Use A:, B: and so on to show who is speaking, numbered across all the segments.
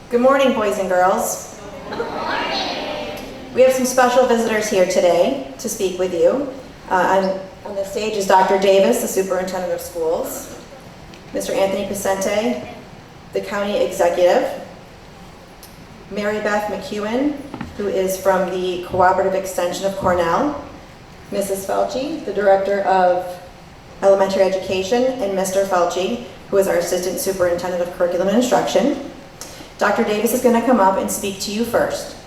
A: Good morning, boys and girls.
B: Good morning.
A: We have some special visitors here today to speak with you. On the stage is Dr. Davis, the Superintendent of Schools, Mr. Anthony Picente, the County Executive, Mary Beth McEwen, who is from the Cooperative Extension of Cornell, Mrs. Felci, the Director of Elementary Education, and Mr. Felci, who is our Assistant Superintendent of Curriculum and Instruction. Dr. Davis is going to come up and speak to you first.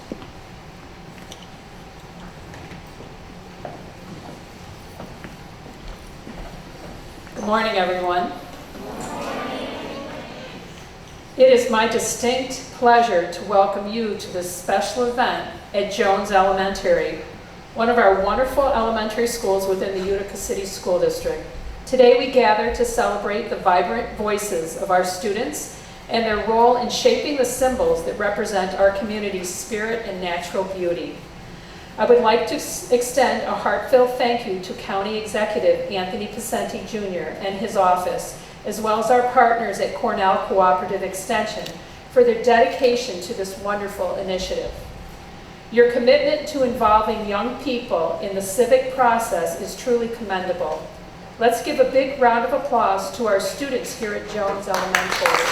C: Good morning, everyone. It is my distinct pleasure to welcome you to this special event at Jones Elementary, one of our wonderful elementary schools within the Utica City School District. Today we gather to celebrate the vibrant voices of our students and their role in shaping the symbols that represent our community's spirit and natural beauty. I would like to extend a heartfelt thank you to County Executive Anthony Picente Jr. and his office, as well as our partners at Cornell Cooperative Extension for their dedication to this wonderful initiative. Your commitment to involving young people in the civic process is truly commendable. Let's give a big round of applause to our students here at Jones Elementary.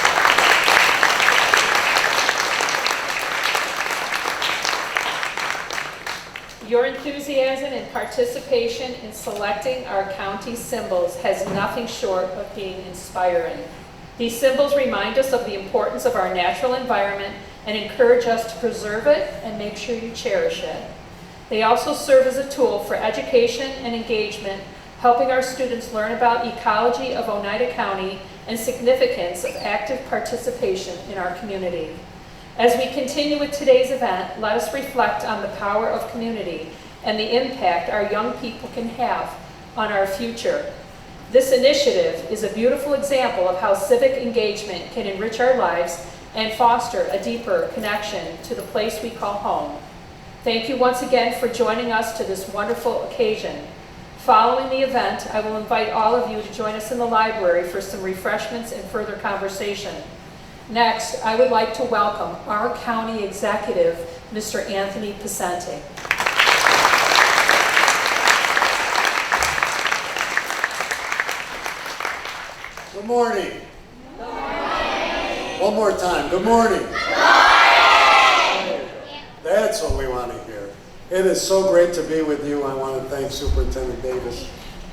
C: Your enthusiasm and participation in selecting our county symbols has nothing short of being inspiring. These symbols remind us of the importance of our natural environment and encourage us to preserve it and make sure you cherish it. They also serve as a tool for education and engagement, helping our students learn about ecology of Oneida County and significance of active participation in our community. As we continue with today's event, let us reflect on the power of community and the impact our young people can have on our future. This initiative is a beautiful example of how civic engagement can enrich our lives and foster a deeper connection to the place we call home. Thank you once again for joining us to this wonderful occasion. Following the event, I will invite all of you to join us in the library for some refreshments and further conversation. Next, I would like to welcome our County Executive, Mr. Anthony Picente.
D: Good morning.
B: Good morning.
D: One more time. Good morning.
B: Good morning.
D: That's what we want to hear. It is so great to be with you. I want to thank Superintendent Davis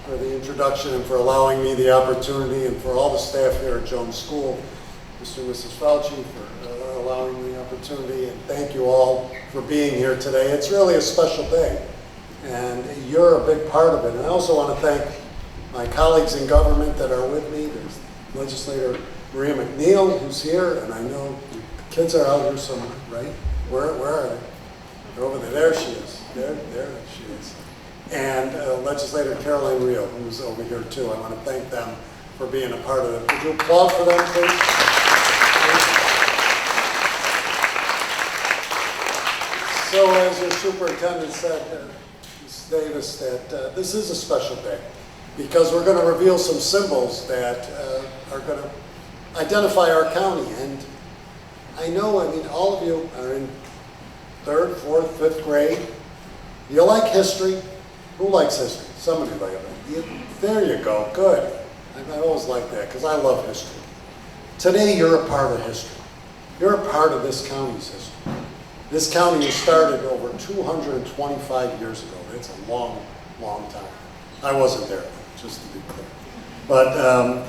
D: for the introduction and for allowing me the opportunity, and for all the staff here at Jones School, Mr. and Mrs. Felci, for allowing me the opportunity, and thank you all for being here today. It's really a special day, and you're a big part of it. And I also want to thank my colleagues in government that are with me. There's Legislator Maria McNeil, who's here, and I know the kids are out here somewhere, right? Where are they? They're over there. There she is. There she is. And Legislator Caroline Rio, who's over here too. I want to thank them for being a part of it. Could you applaud for them, please? So, as your superintendent said, Ms. Davis, that this is a special day because we're going to reveal some symbols that are going to identify our county. And I know, all of you are in 3rd, 4th, 5th grade. You like history? Who likes history? Somebody like it. There you go. Good. I always like that because I love history. Today, you're a part of history. You're a part of this county's history. This county was started over 225 years ago. It's a long, long time. I wasn't there, just to be clear. But,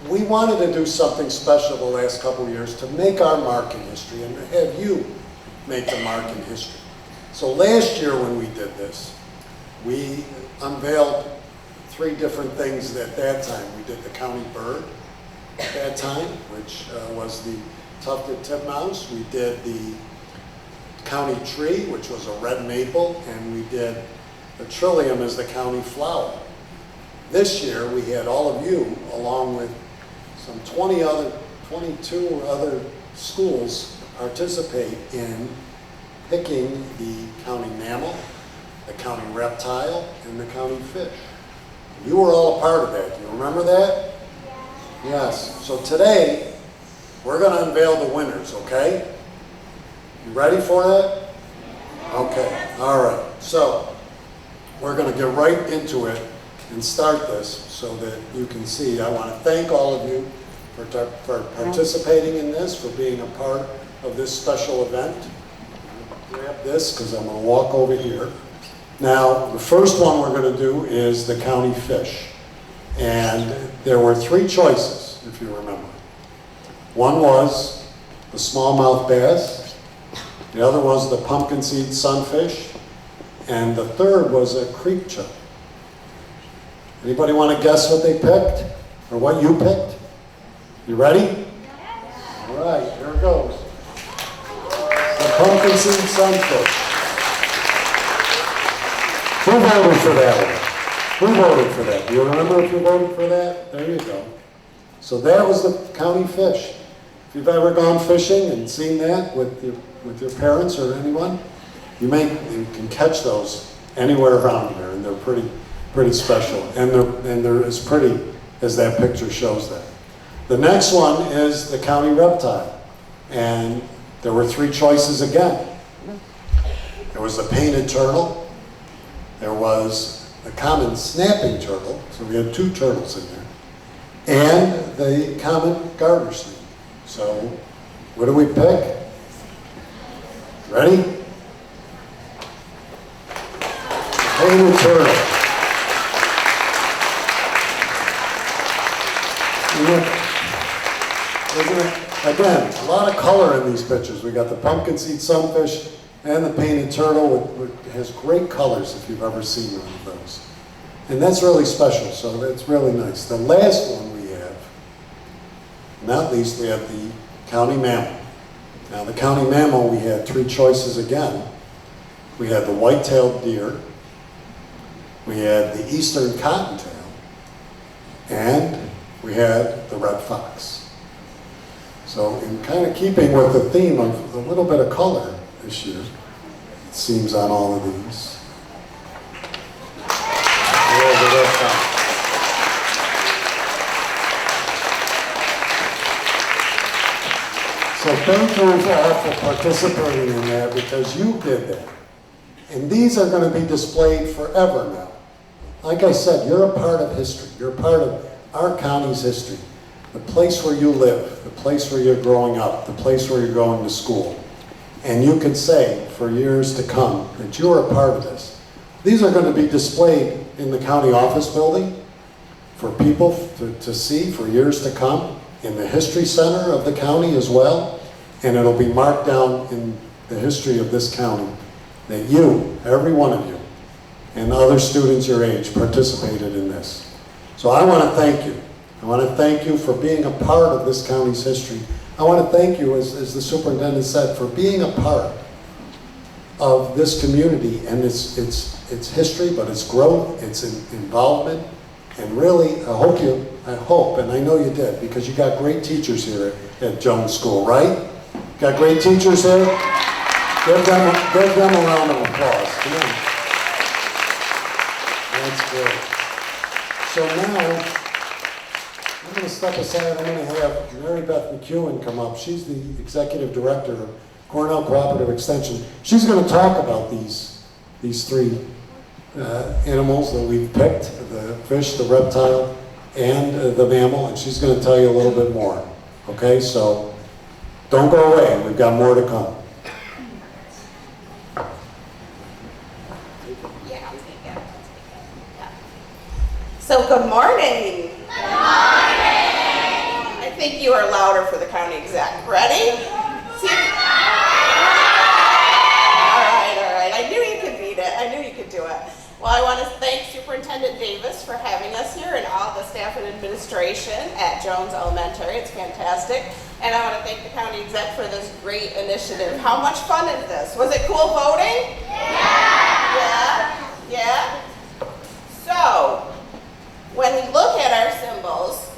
D: we wanted to do something special the last couple of years to make our mark in history and have you make the mark in history. So last year when we did this, we unveiled 3 different things at that time. We did the county bird at that time, which was the tufted titmouse. We did the county tree, which was a red maple, and we did the trillium as the county flower. This year we had all of you, along with some 22 other schools, participate in picking the county mammal, the county reptile, and the county fish. You were all a part of that. Do you remember that? Yes. So today, we're going to unveil the winners, okay? You ready for it? Okay, all right. So we're going to get right into it and start this so that you can see. I want to thank all of you for participating in this, for being a part of this special event. Grab this because I'm going to walk over here. Now, the first one we're going to do is the county fish. And there were three choices, if you remember. One was the smallmouth bass, the other was the pumpkin seed sunfish, and the third was a creek chub. Anybody want to guess what they picked? Or what you picked? You ready? All right, here it goes. The pumpkin seed sunfish. Who voted for that one? Who voted for that? Do you remember if you voted for that? There you go. So that was the county fish. If you've ever gone fishing and seen that with your parents or anyone, you can catch those anywhere around here, and they're pretty special, and they're as pretty as that picture shows that. The next one is the county reptile, and there were three choices again. There was the painted turtle, there was the common snapping turtle, so we had two turtles in there, and the common garter snake. So, what do we pick? Ready? Painted turtle. Isn't it? Again, a lot of color in these pictures. We got the pumpkin seed sunfish and the painted turtle, which has great colors if you've ever seen one of those. And that's really special, so that's really nice. The last one we have, not least, we have the county mammal. Now the county mammal, we had three choices again. We had the white-tailed deer, we had the eastern cottontail, and we had the red fox. So in kind of keeping with the theme of a little bit of color this year, it seems on all of these. There's the red fox. So thank you all for participating in that, because you did that. And these are going to be displayed forever now. Like I said, you're a part of history. You're a part of our county's history. The place where you live, the place where you're growing up, the place where you're going to school. And you can say for years to come that you're a part of this. These are going to be displayed in the county office building for people to see for years to come, in the history center of the county as well, and it'll be marked down in the history of this county that you, every one of you, and other students your age participated in this. So I want to thank you. I want to thank you for being a part of this county's history. I want to thank you, as the superintendent said, for being a part of this community and its history, but its growth, its involvement, and really, I hope, and I know you did, because you got great teachers here at Jones School, right? Got great teachers here? Give them a round of applause. Come on. That's great. So now, I'm going to step aside. I'm going to have Mary Beth McEwen come up. She's the executive director of Cornell Cooperative Extension. She's going to talk about these three animals that we've picked, the fish, the reptile, and the mammal, and she's going to tell you a little bit more. Okay, so don't go away. We've got more to come.
E: So good morning. Good morning. I think you are louder for the county exec. Ready? See? All right. I knew you could beat it. I knew you could do it. Well, I want to thank Superintendent Davis for having us here and all the staff and administration at Jones Elementary. It's fantastic. And I want to thank the county exec for this great initiative. How much fun is this? Was it cool voting? Yeah? So, when we look at our symbols,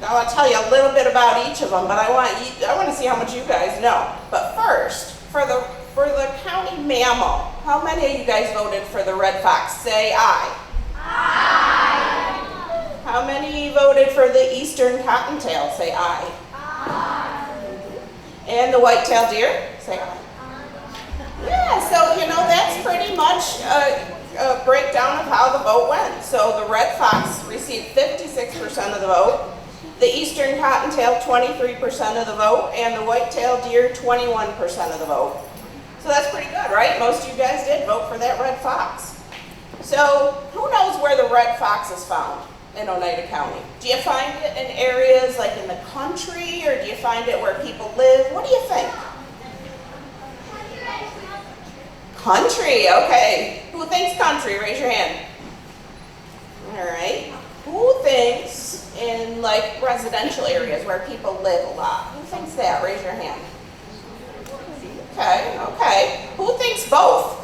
E: I want to tell you a little bit about each of them, but I want to see how much you guys know. But first, for the county mammal, how many of you guys voted for the red fox? Say aye. Aye. How many voted for the eastern cottontail? Say aye. Aye. And the white-tailed deer? Say aye. Yeah, so that's pretty much a breakdown of how the vote went. So the red fox received 56% of the vote, the eastern cottontail 23% of the vote, and the white-tailed deer 21% of the vote. So that's pretty good, right? Most of you guys did vote for that red fox. So who knows where the red fox is found in Oneida County? Do you find it in areas like in the country, or do you find it where people live? What do you think? Country, okay. Who thinks country? Raise your hand. All right. Who thinks in like residential areas where people live a lot? Who thinks that? Raise your hand. Okay, okay. Who thinks both?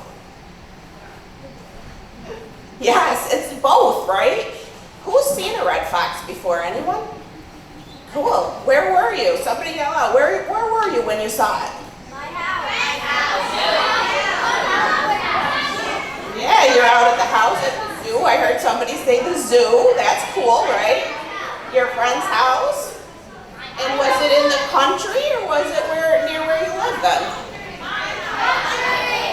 E: Yes, it's both, right? Who's seen a red fox before? Anyone? Cool. Where were you? Somebody yell out. Where were you when you saw it? Yeah, you're out at the house at the zoo. I heard somebody say the zoo. That's cool, right? Your friend's house? And was it in the country, or was it near where you live then?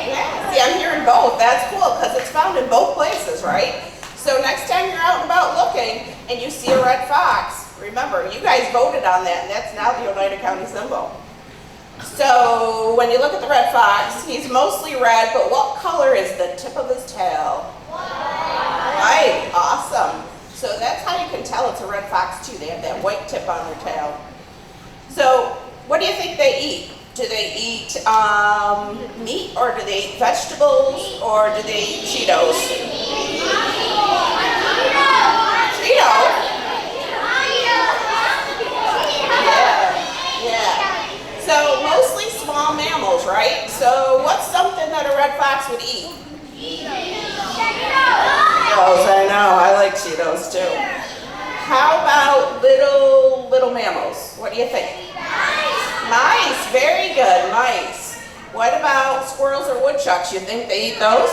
E: Yeah, see, I'm hearing both. That's cool, because it's found in both places, right? So next time you're out and about looking and you see a red fox, remember, you guys voted on that, and that's now the Oneida County symbol. So when you look at the red fox, he's mostly red, but what color is the tip of his tail? White. Awesome. So that's how you can tell it's a red fox too. They have that white tip on their tail. So what do you think they eat? Do they eat meat, or do they eat vegetables, or do they eat Cheetos? Cheetos? Yeah. So mostly small mammals, right? So what's something that a red fox would eat? Cheetos, I know. I like Cheetos too. How about little mammals? What do you think? Mice. Very good. Mice. What about squirrels or woodchucks? You think they eat those?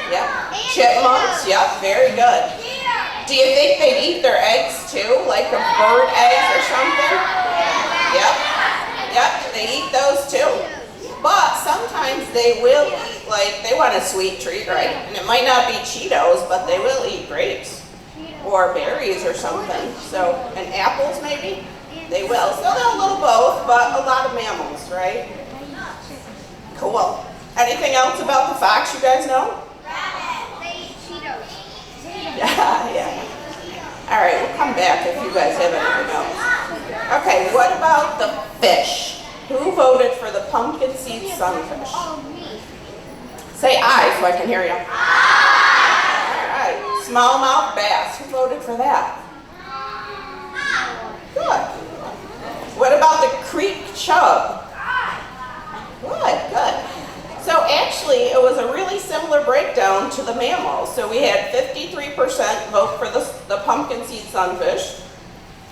E: Yep. Chipmunks. Yep. Very good. Do you think they'd eat their eggs too, like a bird eggs or something? Yep. Yep. They eat those too. But sometimes they will eat, like, they want a sweet treat, right? And it might not be Cheetos, but they will eat grapes or berries or something. So, and apples maybe? They will. So they'll a little both, but a lot of mammals, right? Cool. Anything else about the fox you guys know?
B: They eat Cheetos.
E: Yeah. All right, we'll come back if you guys have anything else. Okay, what about the fish? Who voted for the pumpkin seed sunfish? Say aye so I can hear you. All right. Smallmouth bass. Who voted for that? Good. What about the creek chub? Good. So actually, it was a really similar breakdown to the mammals. So we had 53% vote for the pumpkin seed sunfish,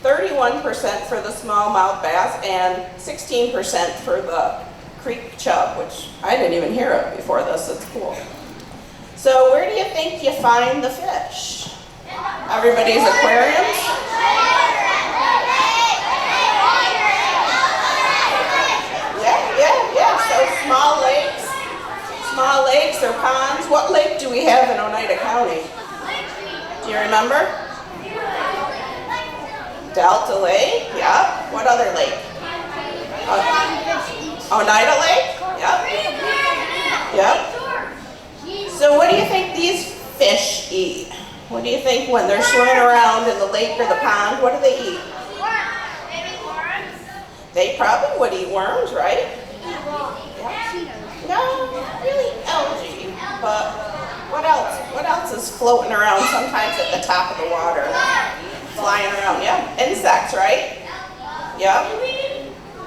E: 31% for the smallmouth bass, and 16% for the creek chub, which I didn't even hear of before this. It's cool. So where do you think you find the fish? Everybody's aquariums? Yeah. So small lakes or ponds. What lake do we have in Oneida County? Do you remember? Delta Lake, yeah. What other lake? Oneida Lake? Yep. So what do you think these fish eat? What do you think when they're swimming around in the lake or the pond? What do they eat? They probably would eat worms, right? No, really algae. But what else? What else is floating around sometimes at the top of the water? Flying around, yeah. Insects, right? Yep.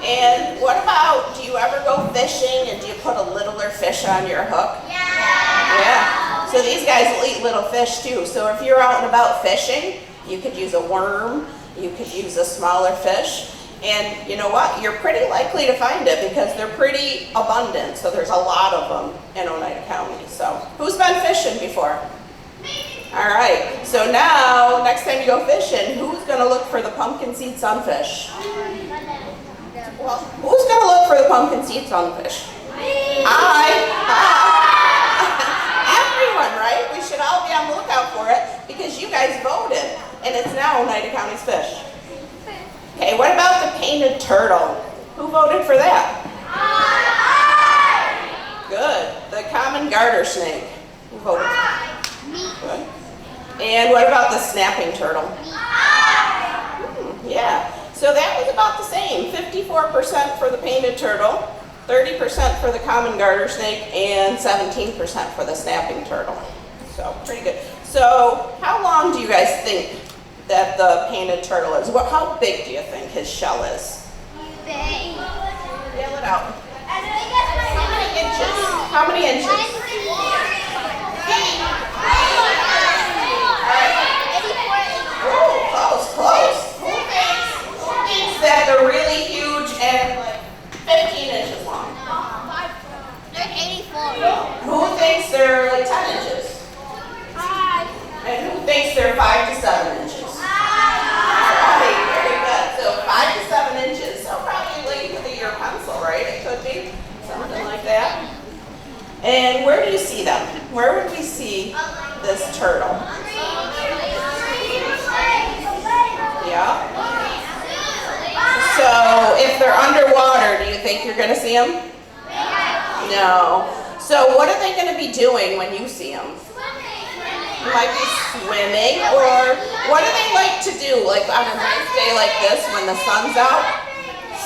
E: And what about, do you ever go fishing and do you put a littler fish on your hook? Yeah. So these guys will eat little fish too. So if you're out and about fishing, you could use a worm, you could use a smaller fish. And you know what? You're pretty likely to find it because they're pretty abundant. So there's a lot of them in Oneida County. So who's been fishing before? All right. So now, next time you go fishing, who's going to look for the pumpkin seed sunfish? Well, who's going to look for the pumpkin seeds on the fish? Everyone, right? We should all be on the lookout for it because you guys voted, and it's now Oneida County's fish. Okay, what about the painted turtle? Who voted for that? Good. The common garter snake. Who voted for that? Good. And what about the snapping turtle? Yeah. So that was about the same. 54% for the painted turtle, 30% for the common garter snake, and 17% for the snapping turtle. So pretty good. So how long do you guys think that the painted turtle is? How big do you think his shell is?
B: Bang.
E: Yell it out. How many inches? How many inches? Oh, close. Who thinks that they're really huge and like 15 inches long?
B: They're 84.
E: Who thinks they're like 10 inches? And who thinks they're 5 to 7 inches? Alright, very good. So 5 to 7 inches. So probably like your pencil, right? It could be something like that. And where do you see them? Where would we see this turtle? Yeah. So if they're underwater, do you think you're going to see them? No. So what are they going to be doing when you see them? They might be swimming, or what do they like to do? Like on a nice day like this when the sun's out?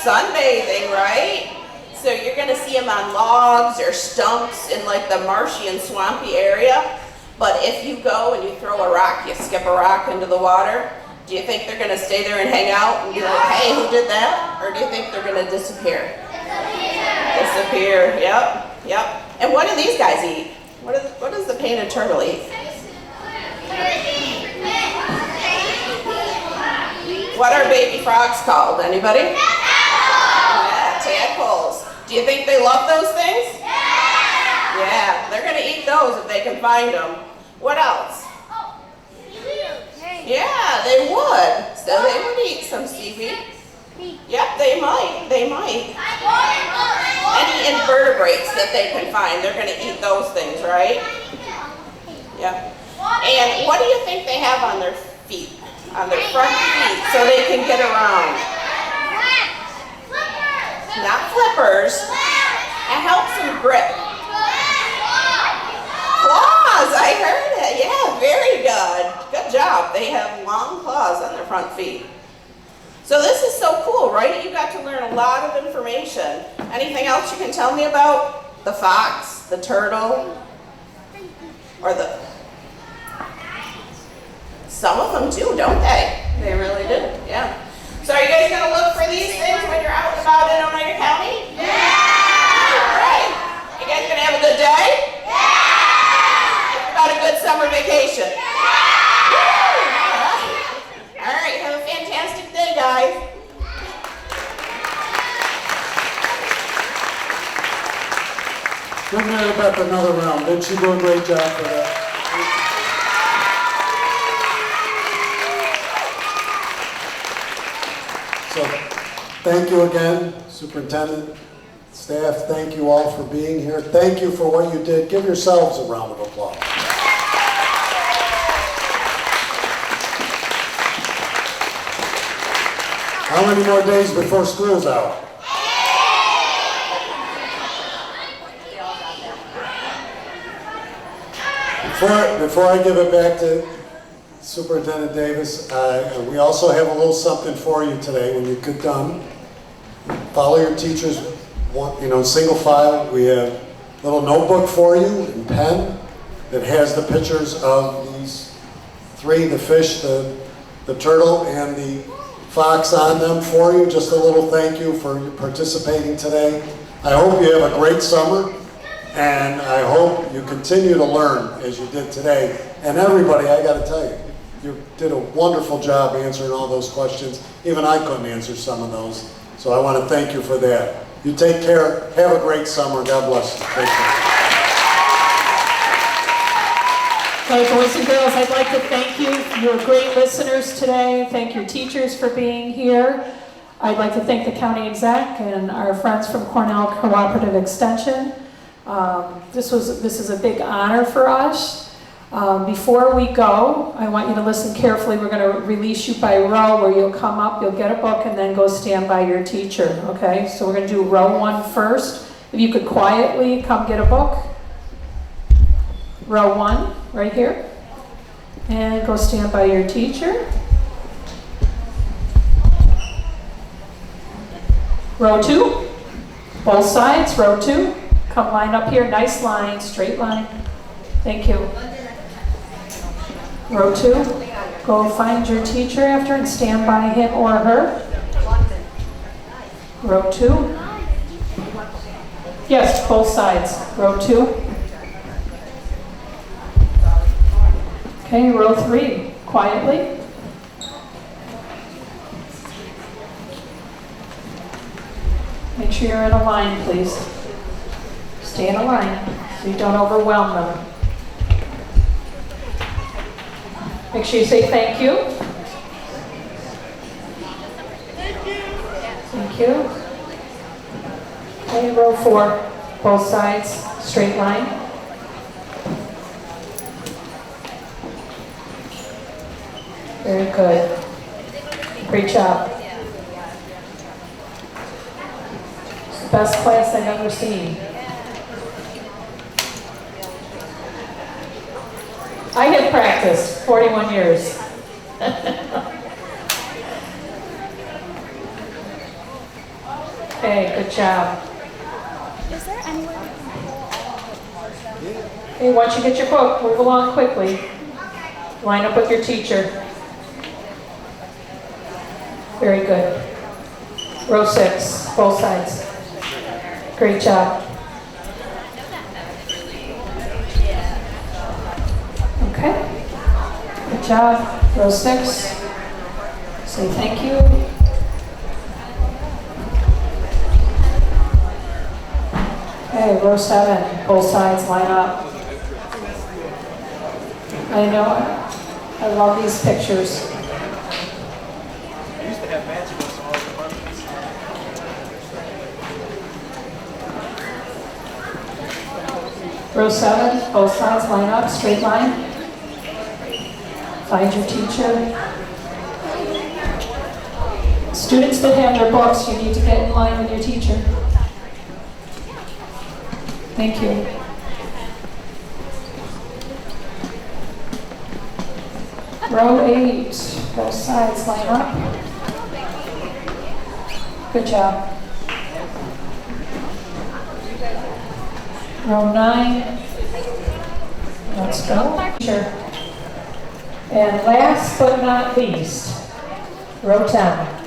E: Sunbathing, right? So you're going to see them on logs or stumps in like the marshy and swampy area. But if you go and you throw a rock, you skip a rock into the water, do you think they're going to stay there and hang out and be like, hey, who did that? Or do you think they're going to disappear? Disappear, yep. And what do these guys eat? What does the painted turtle eat? What are baby frogs called? Anybody? Yeah, tadpoles. Do you think they love those things? Yeah, they're going to eat those if they can find them. What else? Yeah, they would. So they would eat some seaweed. Yep, they might. Any invertebrates that they can find, they're going to eat those things, right? Yeah. And what do you think they have on their feet? On their front feet, so they can get around? Not flippers. It helps them grip. Claws, I heard it. Yeah, very good. Good job. They have long claws on their front feet. So this is so cool, right? You got to learn a lot of information. Anything else you can tell me about the fox, the turtle, or the... Some of them do, don't they? They really do, yeah. So are you guys going to look for these things when you're out and about in Oneida County? Yeah! All right. You guys going to have a good day? Yeah! About a good summer vacation? Yeah! All right, have a fantastic day, guys.
D: Give Mary Beth another round. Didn't she do a great job for that? So, thank you again, Superintendent, staff, thank you all for being here. Thank you for what you did. Give yourselves a round of applause. How many more days before school's out? Before I give it back to Superintendent Davis, we also have a little something for you today when you get done. Follow your teachers, single file. We have a little notebook for you and pen that has the pictures of these three, the fish, the turtle, and the fox on them for you. Just a little thank you for participating today. I hope you have a great summer, and I hope you continue to learn as you did today. And everybody, I got to tell you, you did a wonderful job answering all those questions. Even I couldn't answer some of those. So I want to thank you for that. You take care. Have a great summer. God bless you. Take care.
C: Okay, boys and girls, I'd like to thank you. You're great listeners today. Thank your teachers for being here. I'd like to thank the county exec and our friends from Cornell Cooperative Extension. This is a big honor for us. Before we go, I want you to listen carefully. We're going to release you by row, where you'll come up, you'll get a book, and then go stand by your teacher, okay? So we're going to do row 1 first. If you could quietly come get a book. Row 1, right here. And go stand by your teacher. Row 2, both sides, row 2. Come line up here, nice line, straight line. Thank you. Row 2, go find your teacher after and stand by him or her. Row 2. Yes, both sides. Row 2. Okay, row 3, quietly. Make sure you're in a line, please. Stay in a line so you don't overwhelm them. Make sure you say thank you. Thank you. Okay, row 4, both sides, straight line. Very good. Great job. It's the best class I've ever seen. I have practiced 41 years. Okay, good job.
B: Is there anywhere we can
C: Okay, once you get your book, move along quickly. Line up with your teacher. Very good. Row 6, both sides. Great job. Okay. Good job. Row 6. Say thank you. Okay, row 7. Both sides line up. I know. I love these pictures. Row 7, both sides line up, straight line. Find your teacher. Students that have their books, you need to get in line with your teacher. Thank you. Row 8, both sides line up. Good job. Row 9. Let's go. Sure. And last but not least, row 10.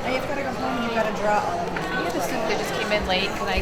F: You've got to go home and you've got to draw. I understand they just came in late. Can I